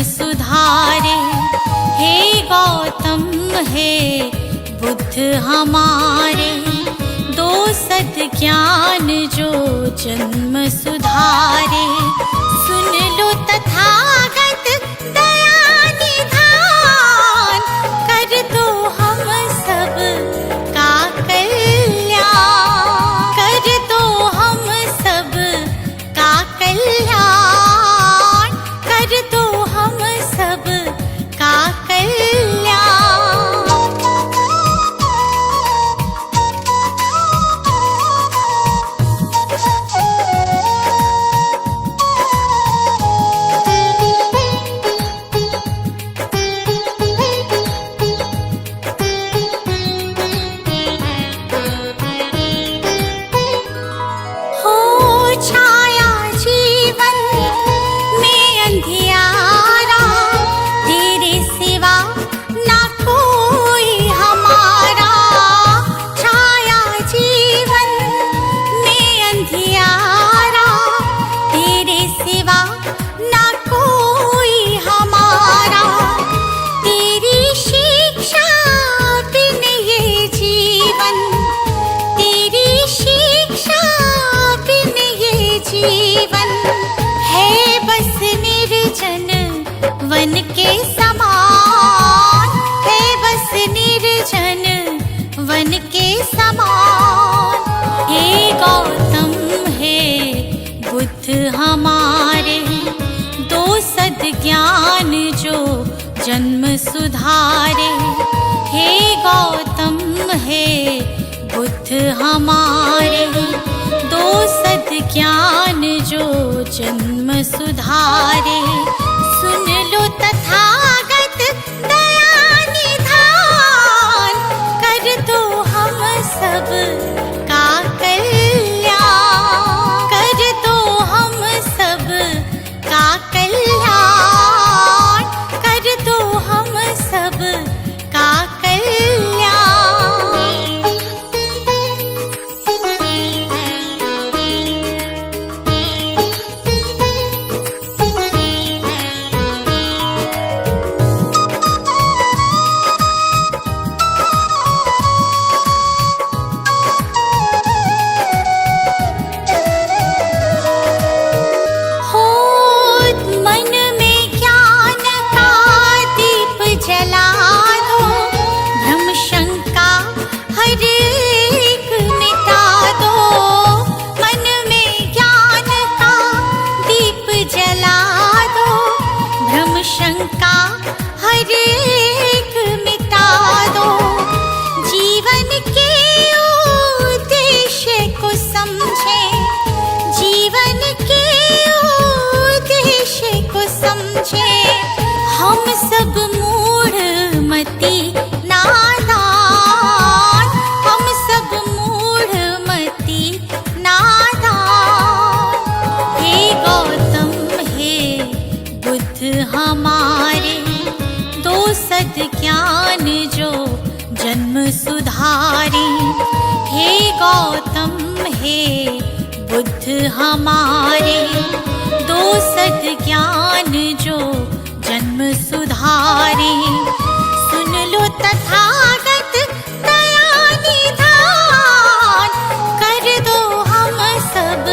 सुधारे। हे गौतम हे बुद्ध हमारे, दो सद्ज्ञान जो जन्म सुधारे। सुन लो तथागत दया निधान, कर दो हम सब का कल्याण, कर दो हम सब का कल्याण, कर दो हम सब का कल्याण। वन के समान है बस निर्जन वन के समान। हे गौतम हे बुद्ध हमारे, दो सद्ज्ञान जो जन्म सुधारे। हे गौतम हे बुद्ध हमारे, दो सद्ज्ञान जो जन्म सुधारे। सुन लो तथागत दया निधान, कर दो हम सब का कल्याण, कर दो हम सब का कल्याण, कर दो हम सब का कल्याण। शंका हर एक मिटा दो, जीवन के उद्देश्य को समझे, जीवन के उद्देश्य को समझे। हम सब मूढ़ मति नादान, हम सब मूढ़ मति नादान। हे गौतम हे बुद्ध हमारे, दो सद्ज्ञान जो जन्म सुधारे। हे गौतम हे बुद्ध हमारे, दो सद्ज्ञान जो जन्म सुधारे। सुन लो तथागत दया निधान, कर दो हम सब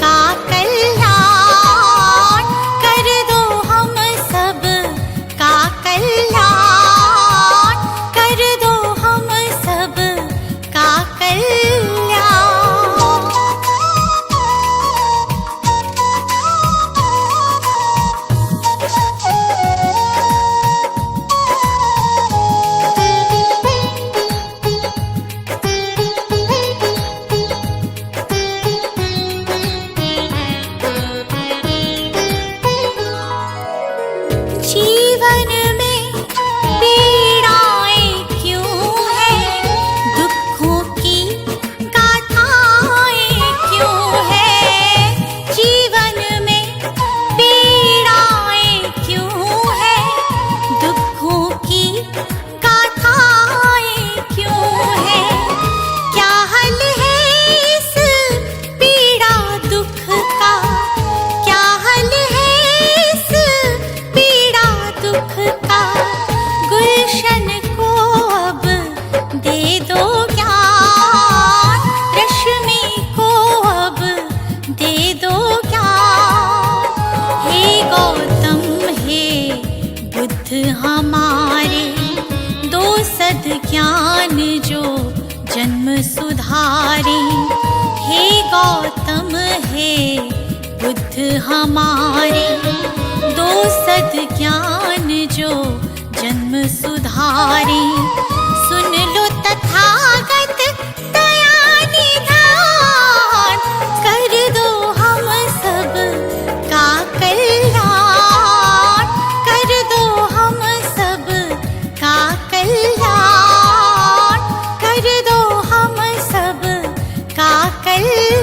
का कल्याण, कर दो हम सब का कल्याण, कर दो हम सब का कल्याण। बुद्ध हमारे, दो सद ज्ञान जो जन्म सुधारे। हे गौतम हे बुद्ध हमारे, दो सद ज्ञान जो जन्म सुधारे। सुन लो तथागत दया निधान, कर दो हम सब का कल्याण, कर दो हम सब का कल्याण, कर दो हम सब का कल्याण।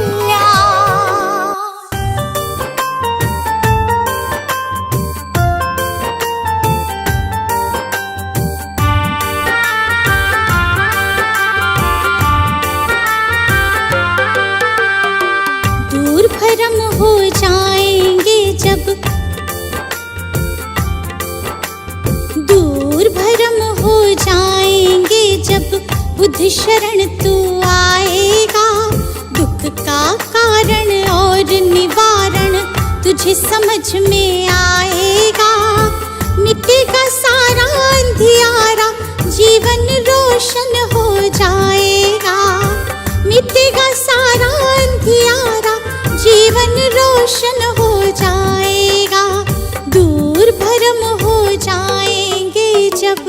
भरम हो जाएंगे जब, दूर भरम हो जाएंगे जब बुद्ध शरण तू आएगा। दुख का कारण और निवारण तुझे समझ में आएगा। मिटेगा सारा अंधियारा, जीवन रोशन हो जाएगा। मिटेगा सारा अंधियारा, जीवन रोशन हो जाएगा। दूर भरम हो जाएंगे जब।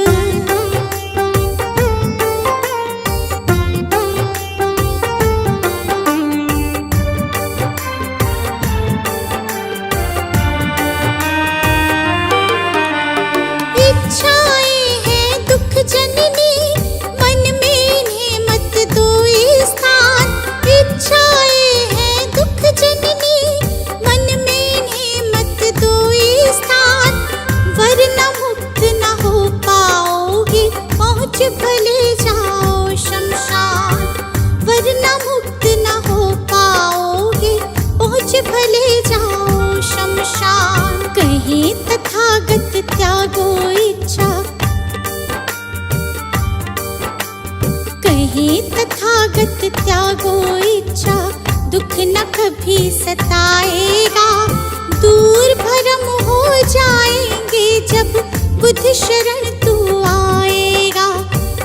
इच्छाएं हैं दुख जननी, मन में इन्हें मत दो स्थान। इच्छाएं हैं दुख जननी, मन में इन्हें मत दो स्थान। वरना मुक्त न हो पाओगे, पहुँच भले जाओ शमशान। वरना मुक्त न हो पाओगे, पहुँच भले जाओ शमशान। कहीं तथागत त्यागो इच्छा, कहीं तथागत त्यागो इच्छा। दुख न कभी सताएगा। दूर भरम हो जाएंगे जब बुद्ध शरण तू आएगा।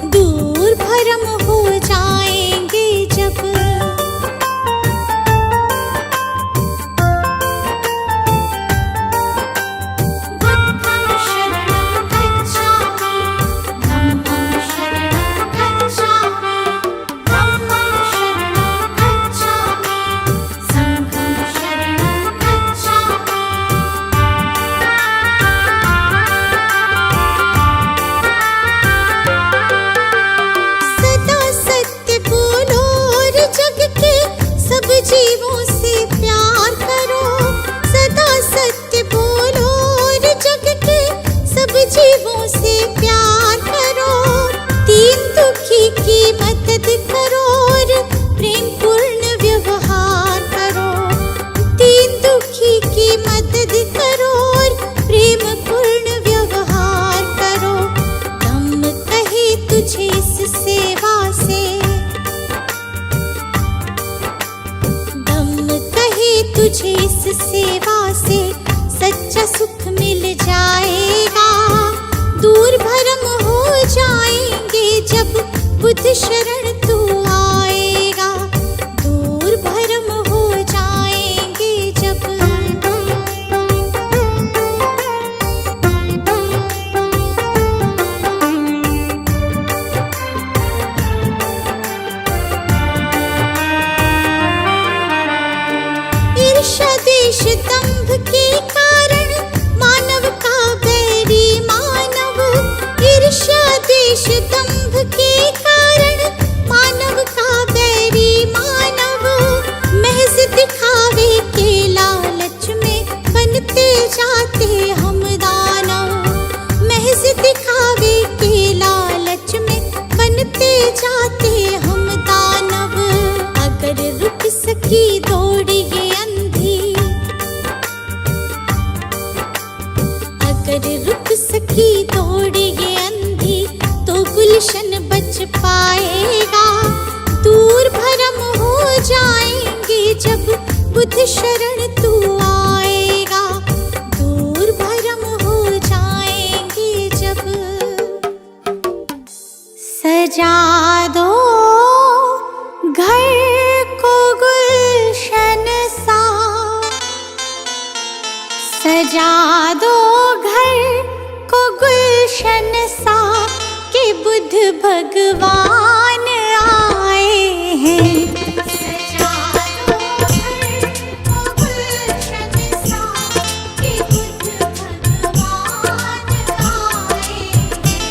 दूर भरम हो जाएंगे जब। बुद्धं शरणं गच्छामि, धम्मं शरणं गच्छामि, धम्मं शरणं गच्छामि, संघं शरणं गच्छामि। सदा सत्य बोलो और जग के सब जीवों से प्यार करो। सदा सत्य बोलो और जग के सब जीवों से प्यार करो। दीन दुखी की मदद करो और प्रेम पूर्ण व्यवहार करो। दीन दुखी की मदद करो और प्रेम पूर्ण व्यवहार करो। धम्म कहे तुझे इस सेवा से, धम्म कहे तुझे इस सेवा से सच्चा सुख मिल जाएगा। दूर भरम हो जाएंगे जब बुद्ध शरण तू आएगा। दूर भरम हो जाएंगे जब। ईर्ष्या देश दंभ के कारण मानव का बैरी मानव। ईर्ष्या देश दंभ के कारण मानव का बैरी मानव। महज दिखावे के लालच में बनते जाते हम दानव। महज दिखावे के लालच में बनते जाते हम दानव। अगर रुक सकी दौड़ ये अंधी, अगर रुक सकी दौड़ ये अंधी, तो गुलशन बच पाएगा। दूर भरम हो जाएंगे जब बुद्ध शरण तू आएगा। दूर भरम हो जाएंगे सजा दो घर को गुलशन सा, सजा दो घर को गुलशन सा कि बुद्ध भगवान आए हैं। सजा दो घर को गुलशन सा कि बुद्ध भगवान आए हैं।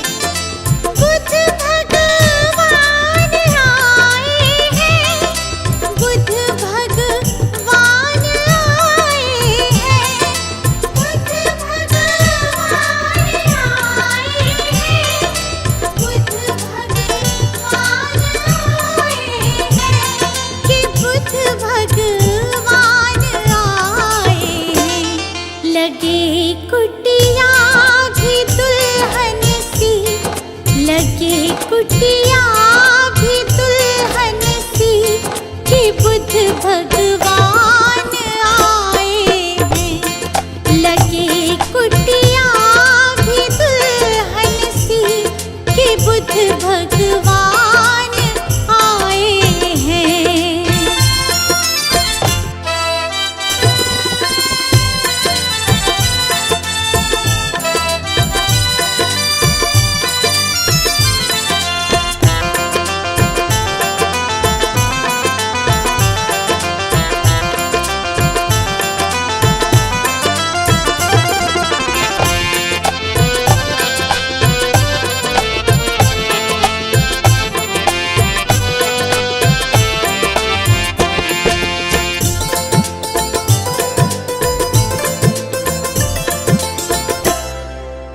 बुद्ध भगवान आए हैं, बुद्ध भगवान आए हैं, बुद्ध भगवान आए हैं, बुद्ध भगवान आए हैं कि बुद्ध भगवान आए हैं। लगे कुटिया भी दुल्हन सी, लगे कुटिया भी दुल्हन सी कि बुद्ध भगवान आए हैं। लगे कुटिया भी दुल्हन सी कि बुद्ध भगवान आए हैं।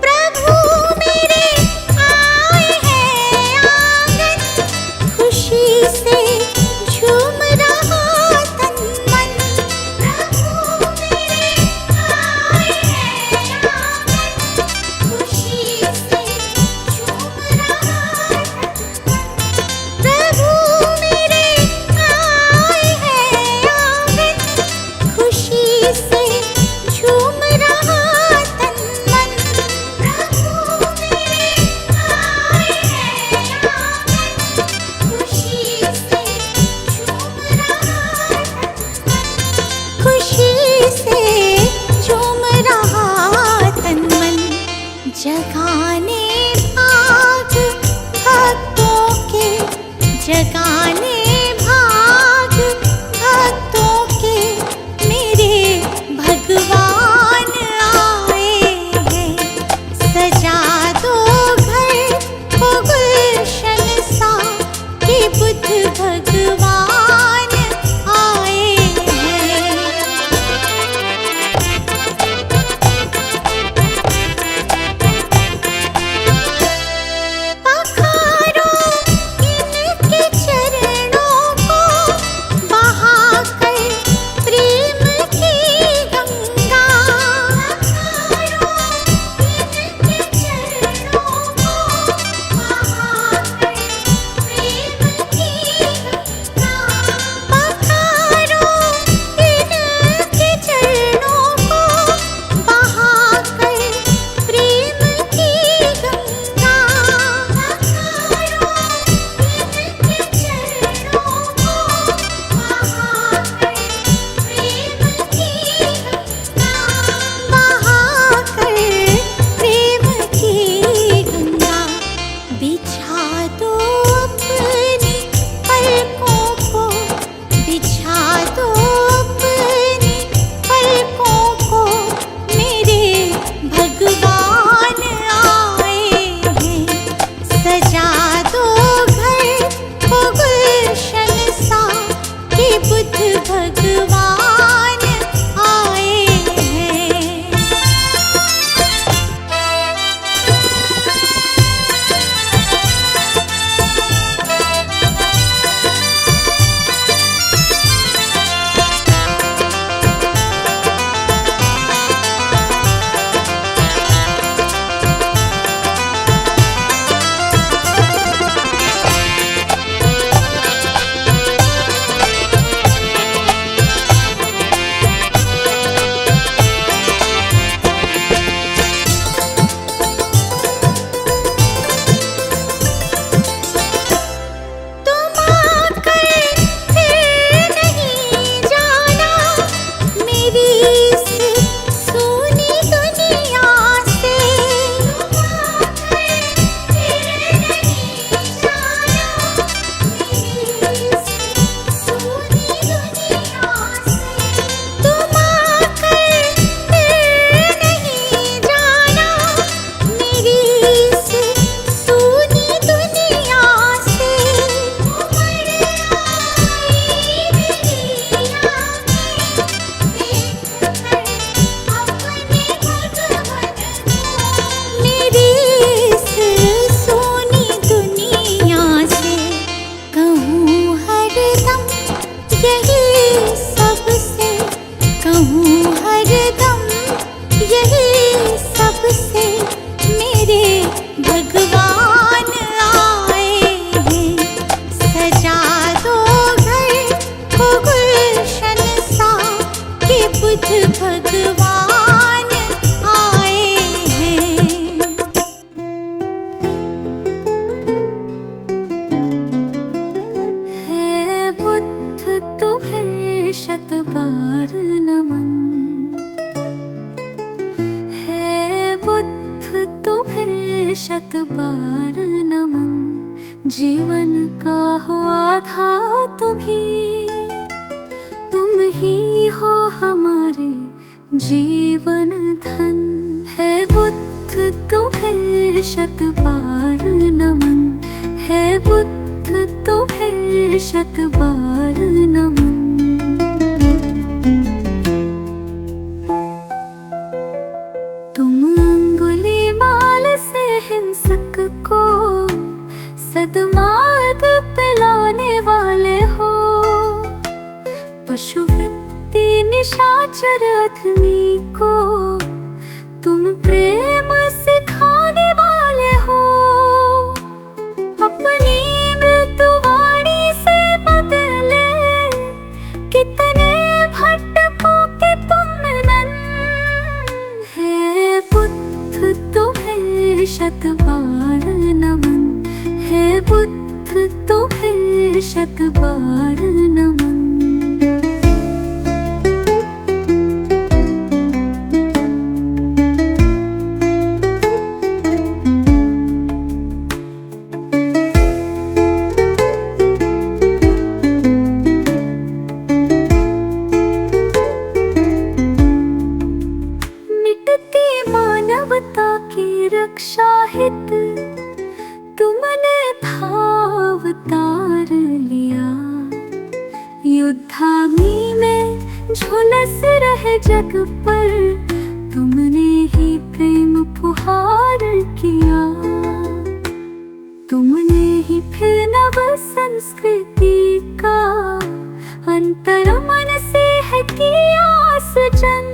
प्रभु मेरे आए हैं आंगन, खुशी से झूम रहा तन मन। प्रभु मेरे आए हैं आंगन, खुशी से झूम रहा तन मन। प्रभु मेरे आए हैं आंगन, खुशी से झूम रहा तन मन। प्रभु मेरे आए हैं आंगन, खुशी से झूम रहा तन मन। खुशी से झूम रहा तन मन। जगाने भाग भक्तों के, जगाने भाग भक्तों के मेरे भगवान आए हैं। सजा दो घर को गुलशन सा कि बुद्ध भगवान आए हैं। पखारो इनके चरणों को, बहाकर प्रेम की गंगा। पखारो इनके चरणों को, बहाकर प्रेम की गंगा। भगवान आए हैं, सजा दो घर को गुलशन सा कि बुद्ध भगवान आए हैं। है बुद्ध तुम्हें शत बार नमन, शत बार नमन। जीवन का हुआ था तुम ही हो हमारे जीवन धन। है बुद्ध तुम्हें शत बार नमन, है बुद्ध तुम्हें शत बार नमन। हिंसक को सद्मार्ग पिलाने वाले हो, पशुवृत्ति निशाचर आदमी को तुम प्रेम सिखाने वाले हो। अपनी मृत्युवाणी से बदले कितने भटकों के तुम नन। है बुद्ध तुम्हें शत बार नमन, है बुद्ध तुम्हें शत बार नमन। मिटती मानवता की रक्षा हित तुमने अवतार लिया। युद्धाग्नि में झुलस रहे जग पर तुमने ही प्रेम फुहार किया। तुमने ही फिर नव संस्कृति का अंतर मन से है किया सृजन।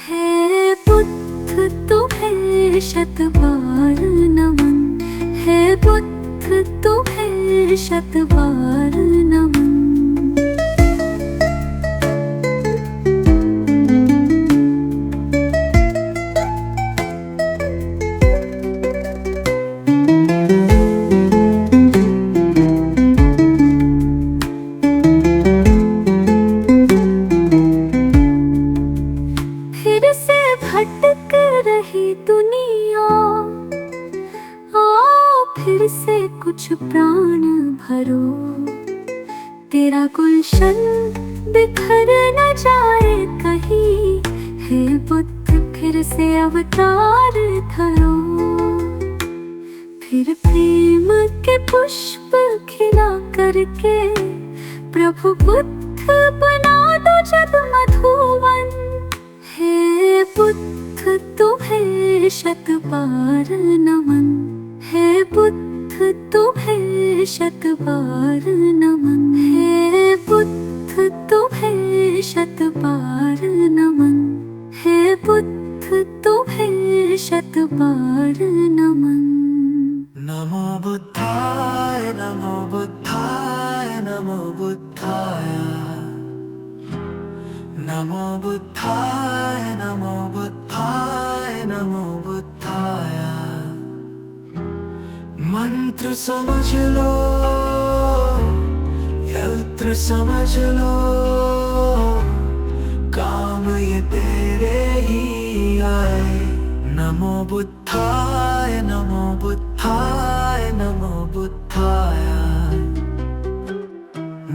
है बुद्ध तुम्हें शत बार नमन, है बुद्ध तुम्हें शत बार नमन। फिर से भटक रही दुनिया, आओ फिर से कुछ प्राण भरो। तेरा गुलशन बिखर न जाए कहीं, हे बुद्ध फिर से अवतार धरो। फिर प्रेम के पुष्प खिला करके प्रभु बुद्ध बना दो जग मधुवन। हे बुद्ध तुम्हें शत बार नमन, है बुद्ध तुम्हें शत बार नमन। हे बुद्ध तुम्हें शत बार नमन, है बुद्ध तुम्हें शत बार नमन। नमो बुद्धाय, नमो बुद्धाय, नमो बुद्धाय। नमो बुद्धाय, नमो बुद्धाय, नमो बुद्धाय। मंत्र समझ लो, यंत्र समझ लो, काम ये तेरे ही आए। नमो बुद्धाय, नमो बुद्धाय, नमो बुद्धाय।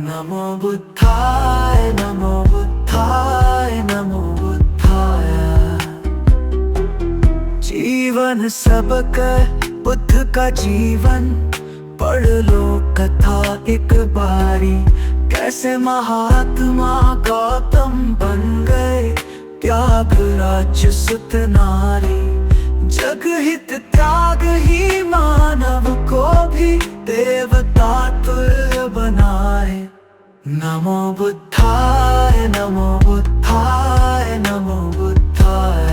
नमो बुद्धाय, नमो बुद्धाय, नमो बुद्धाय। जीवन सबका बुद्ध का जीवन, पढ़ लो कथा एक बारी। कैसे महात्मा गौतम बन गए, त्याग राज्य सुत नारी। जग हित त्याग ही मानव को भी देवता तुल्य बनाए। नमो बुद्धाय, नमो बुद्धाय, नमो बुद्धाय।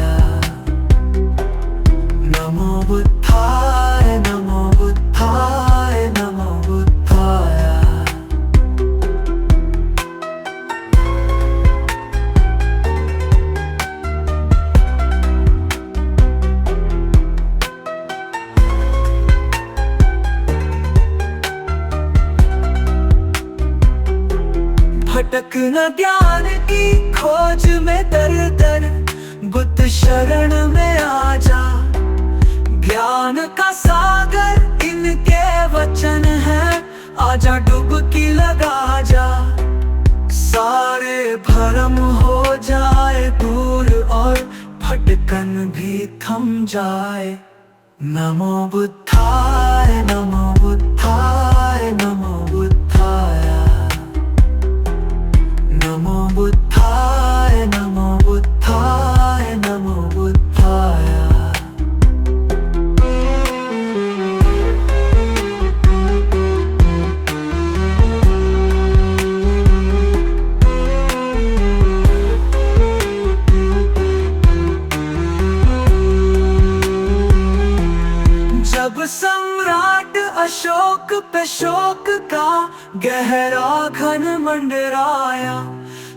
नमो बुद्धाय, भटक न ज्ञान की खोज में दर दर, बुद्ध शरण में आ जा। ज्ञान का सागर इनके वचन है, आजा डुबकी लगा जा। सारे भरम हो जाए दूर और भटकन भी थम जाए। नमो बुद्धाय नमो बुद्धाय नमो बुद्धाय, नमो बुद्धाय नमो बुद्धाय नमो बुद्धाय। जब सम्राट अशोक पे शोक का गहरा घन मंडराया,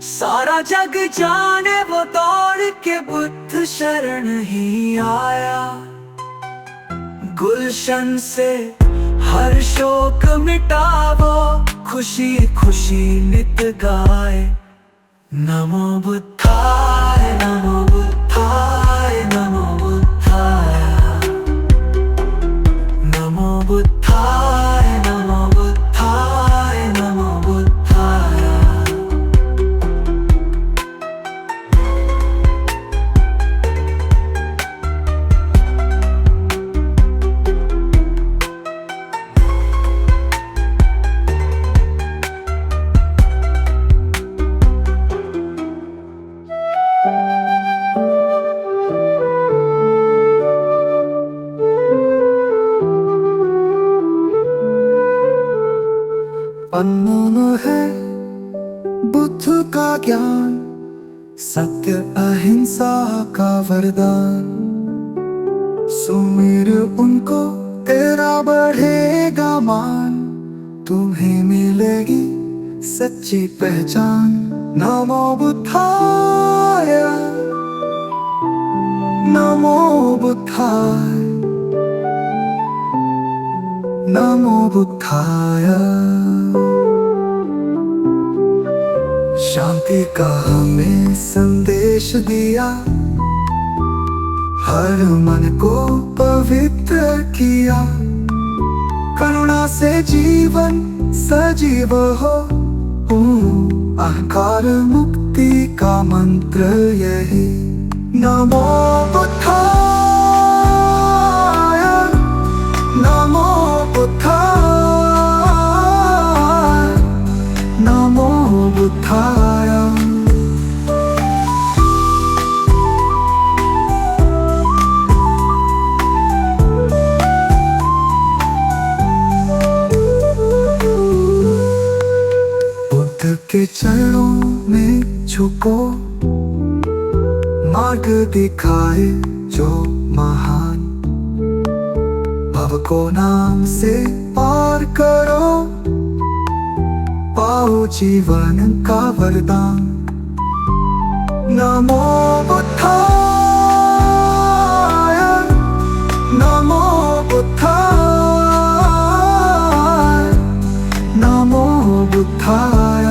सारा जग जाने वो दौड़ के बुद्ध शरण ही आया। गुलशन से हर शोक मिटावो, खुशी खुशी नित गाए। नमो बुद्धाय नमो बुद्धाय नमो बुद्धाय, नमो बुद्धाय नमो बुद्धाय नमो बुद्धाय। अनमोल है बुद्ध का ज्ञान, सत्य अहिंसा का वरदान। सुमिर उनको तेरा बढ़ेगा मान, तुम्हें मिलेगी सच्ची पहचान। नमो बुद्धाय नमो बुद्धाय नमो बुद्धाय। शांति का हमें संदेश दिया, हर मन को पवित्र किया। करुणा से जीवन सजीव हो, अहंकार मुक्ति का मंत्र यही। नमो बुद्धाय नमो बुद्धाय नमो बुद्धाय। बुद्ध के चरणों में झुको, मार्ग दिखाए जो महान। भव को नाम से पार करो, पाओ जीवन का वरदान। नमो बुद्धाय नमो बुद्धाय नमो बुद्धाय।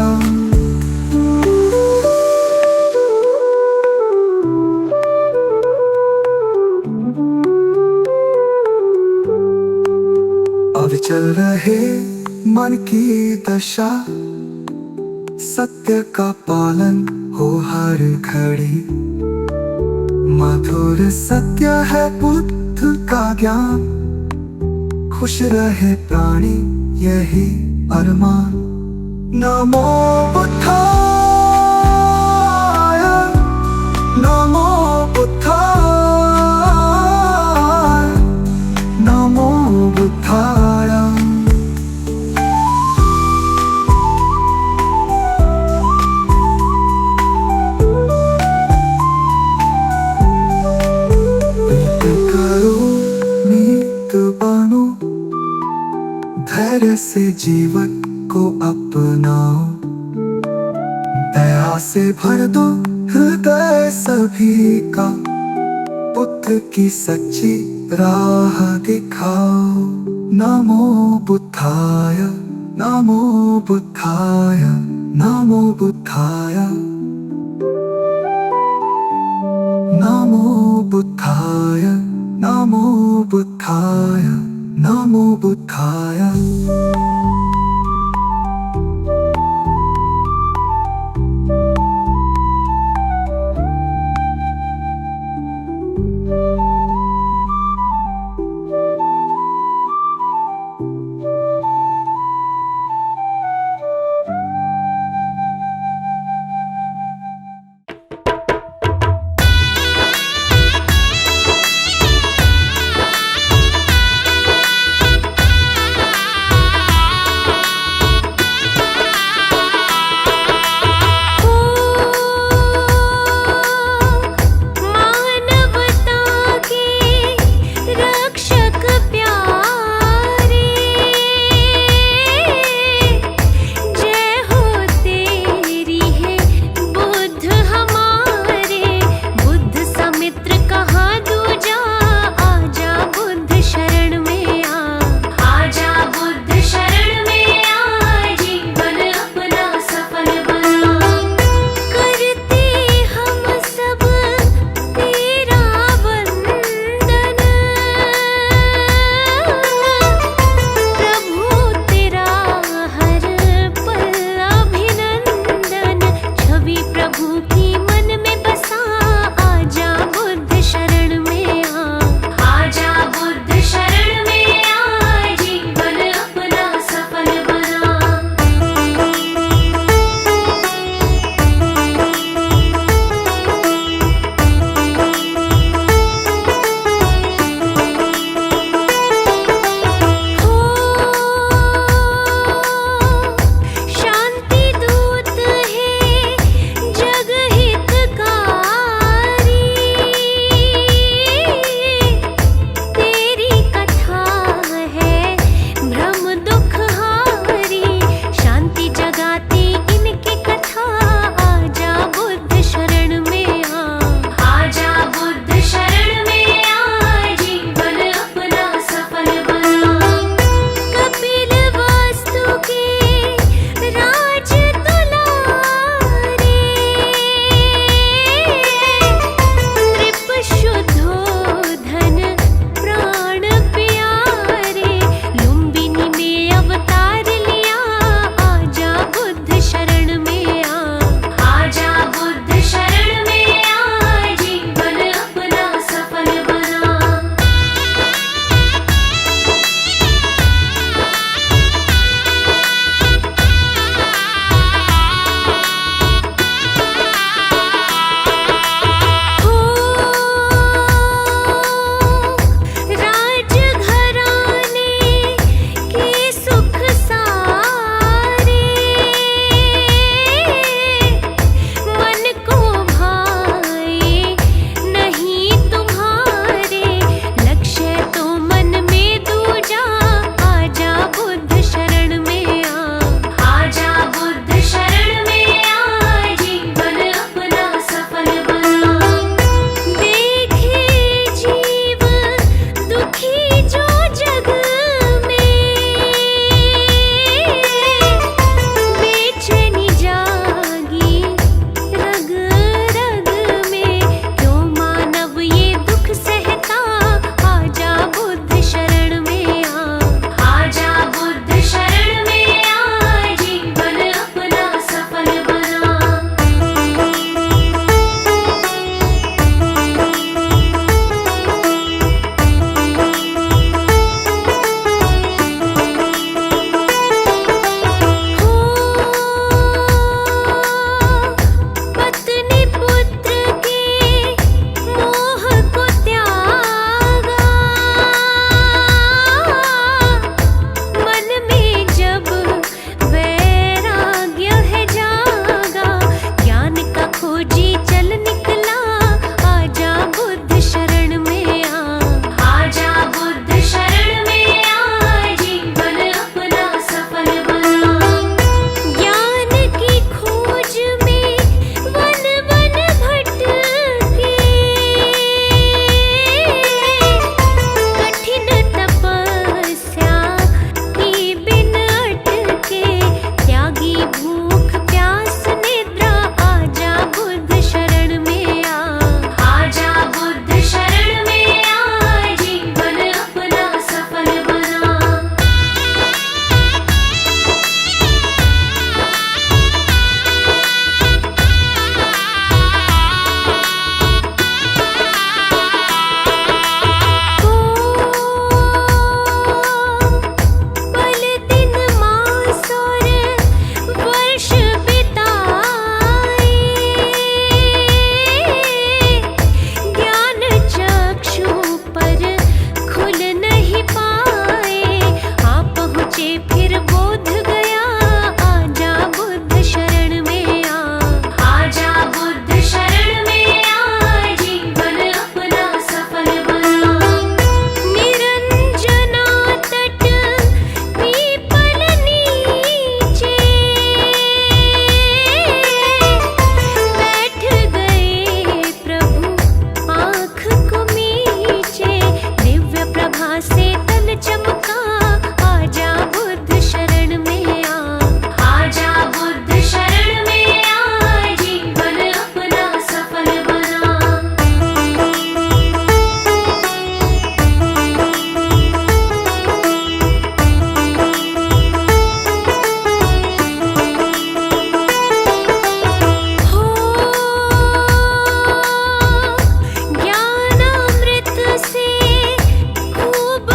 अविचल रहे मन की दशा, सत्य का पालन हो हर घड़ी। मधुर सत्य है बुद्ध का ज्ञान, खुश रहे प्राणी यही अरमान। नमो बुद्धाय नमो बुद्धाय नमो बुद्धाय। धैर्य से जीवन को अपनाओ, दया से भर दो हृदय सभी का। बुद्ध की सच्ची राह दिखाओ। नमो बुद्धाय नमो बुद्धाय नमो बुद्धाय नमो बुद्धाय नमो बुद्धाय नमो बुद्धाय। से तन चमका, आजा बुद्ध शरण में आ, आजा बुद्ध शरण में आ, जीवन अपना सफल बना। हो ज्ञानामृत से खूब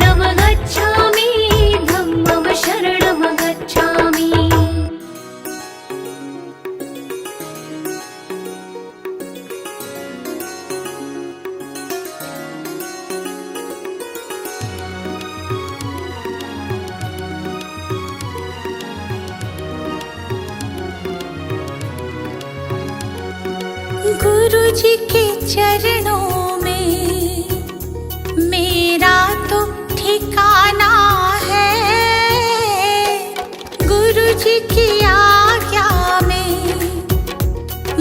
शरणं गच्छामि धम्मं शरणं गच्छामि गुरु जी के चरणों में मेरा तो ठिकाना है। गुरु जी की आज्ञा में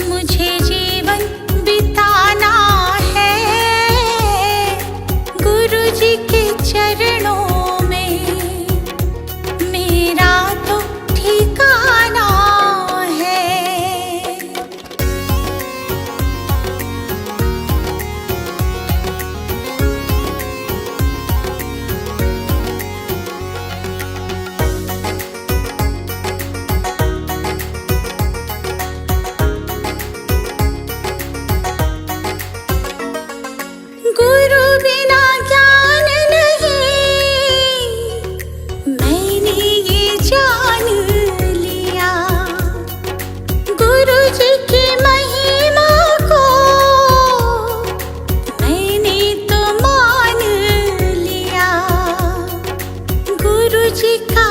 मुझे जीवन बिताना है। गुरु जी के चरणों में मेरा तो ठिकाना है। गुरु बिना ज्ञान नहीं, मैंने ये जान लिया। गुरु जी की महिमा को मैंने तो मान लिया। गुरु जी का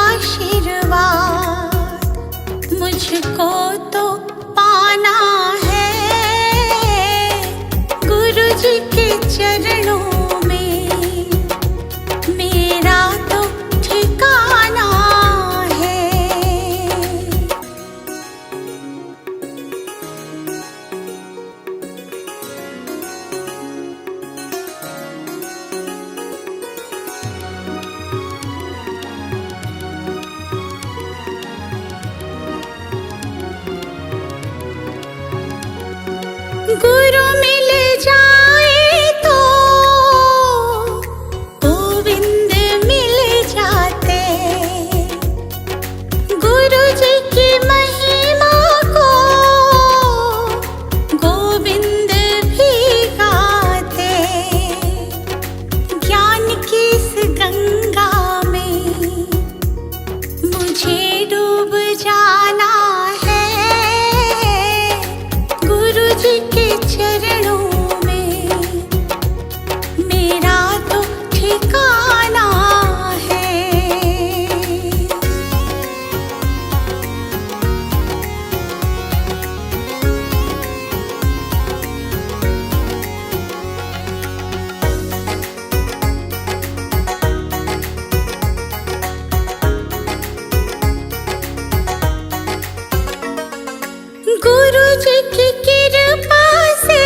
आशीर्वाद मुझको तो पाना है। गुरु जी के चरणों में मेरा तो ठिकाना है। गुरु मिल जाए तो गोविंद मिल जाते। गुरु जी की महिमा को गोविंद भी गाते। ज्ञान की इस गंगा में मुझे डूब जाना है। गुरु जी के चरणों में मेरा तो ठिकाना है। गुरु जी की कृपा से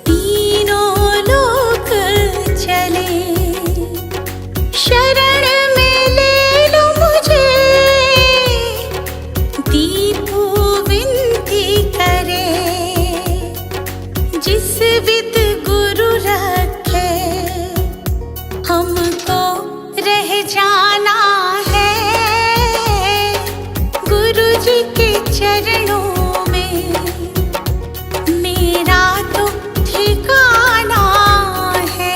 तीनों लोक चले। शरण में ले लो मुझे, दीपू विनती करे। जिस विद गुरु रखे हमको रह जाना है। गुरु जी के चरणों में मेरा तो ठिकाना है।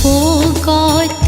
वो गौतम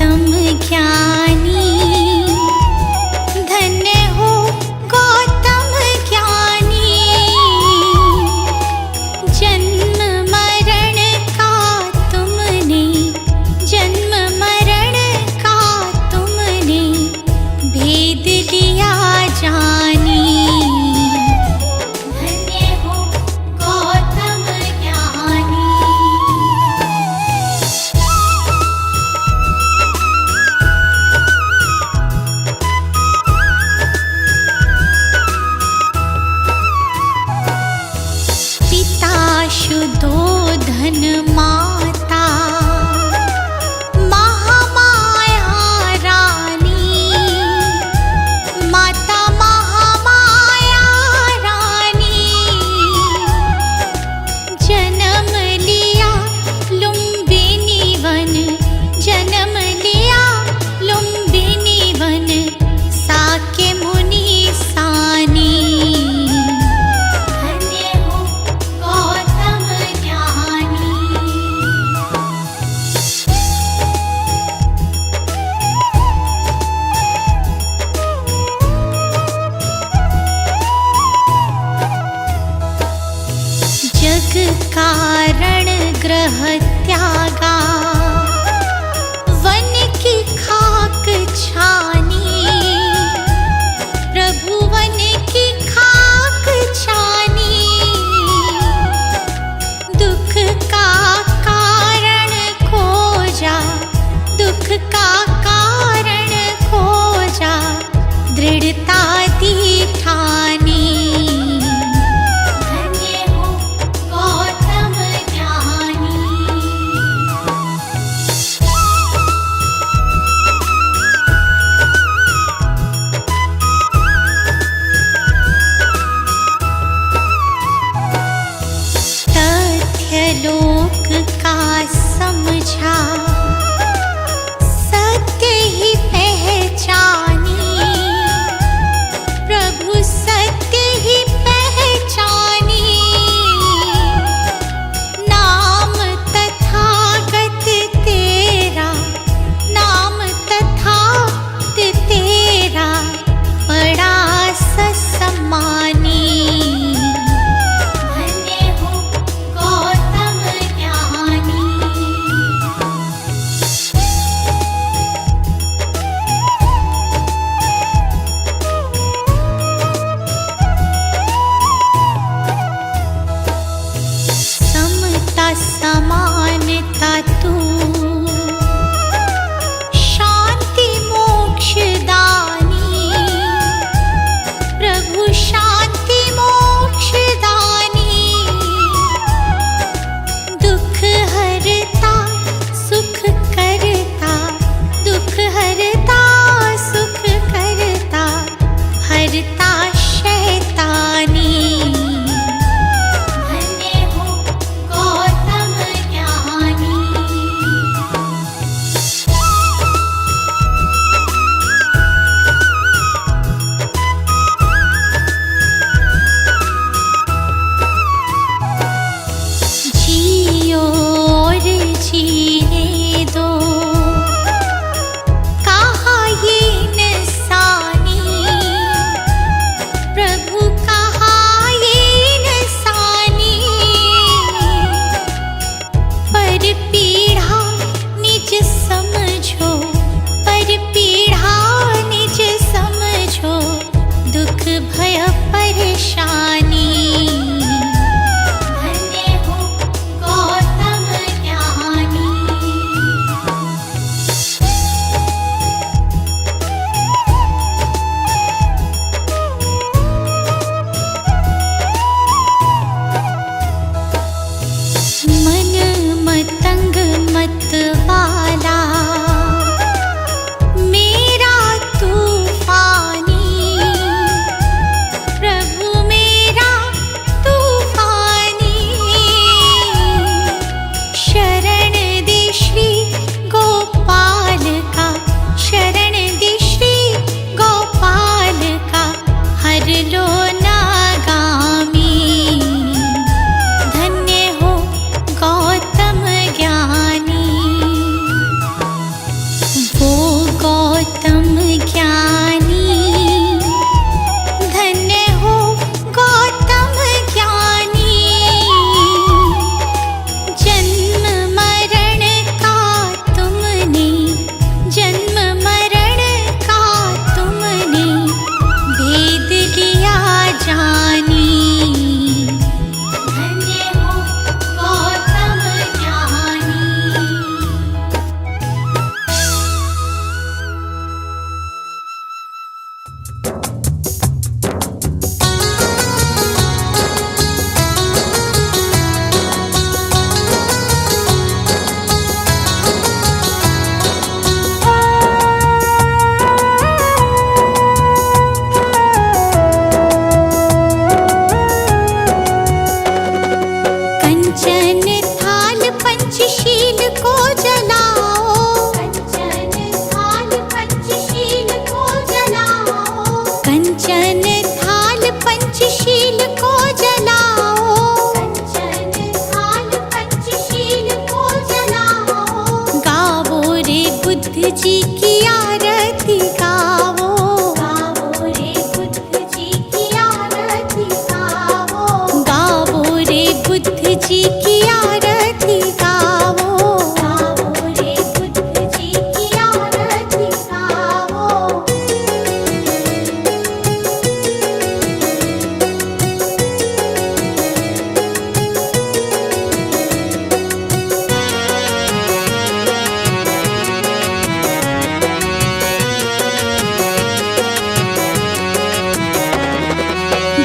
बुद्ध जी की आरती गावो, गावो रे बुद्ध जी की आरती गावो, गावो रे बुद्ध जी की आरती गावो, गावो रे बुद्ध जी की आरती गावो।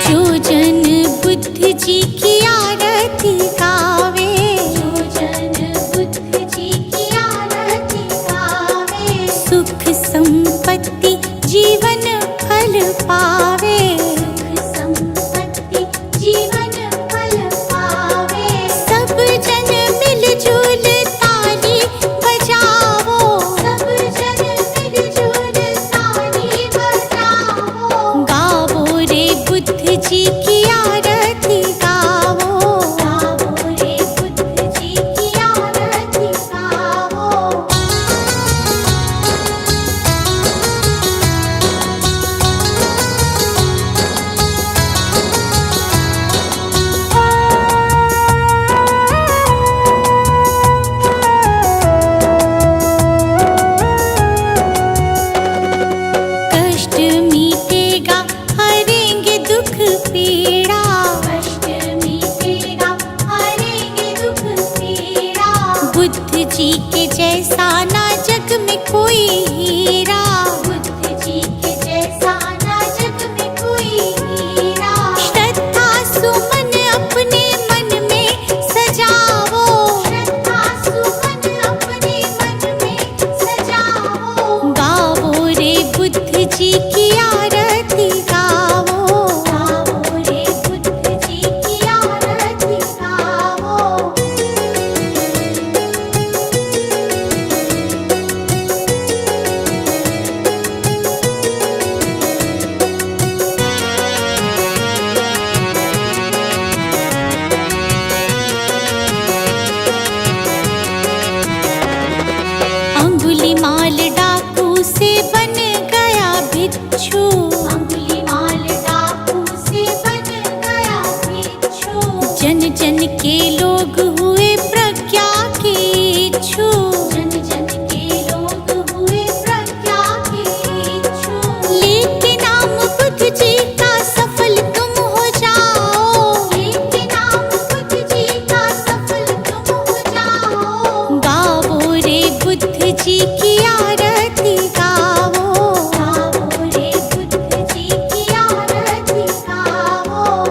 जो जन बुद्ध जी की आरती गावे, जो जन बुद्ध जी की आरती गावे, सुख संपत्ति जीवन फल पावे, सुख संपत्ति जीवन फल पावे। सब जन मिलजुल ताली बजावो, सब जन मिलजुल ताली बजावो, गावो रे बुद्ध जी की आरती गावो, गावो रे बुद्ध जी की आरती गावो। कष्ट मीटेगा हरेंगे दुख पीड़ा, कष्ट मीटेगा हरेंगे दुख पीड़ा। बुद्ध जी के जैसा ना जग में कोई हीरा, बुद्ध जी के जैसा ना जग में कोई हीरा। श्रद्धा सुमन अपने मन में सजावो, श्रद्धा सुमन अपने मन में सजावो, गावो रे बुद्ध जी की आरती गावो, गावो रे बुद्ध जी की आरती गावो। अंगुलीमाल डाकू से बन गया भिक्षु, अंगुलीमाल डाकू से बन गया भिक्षु। जन जन के लोग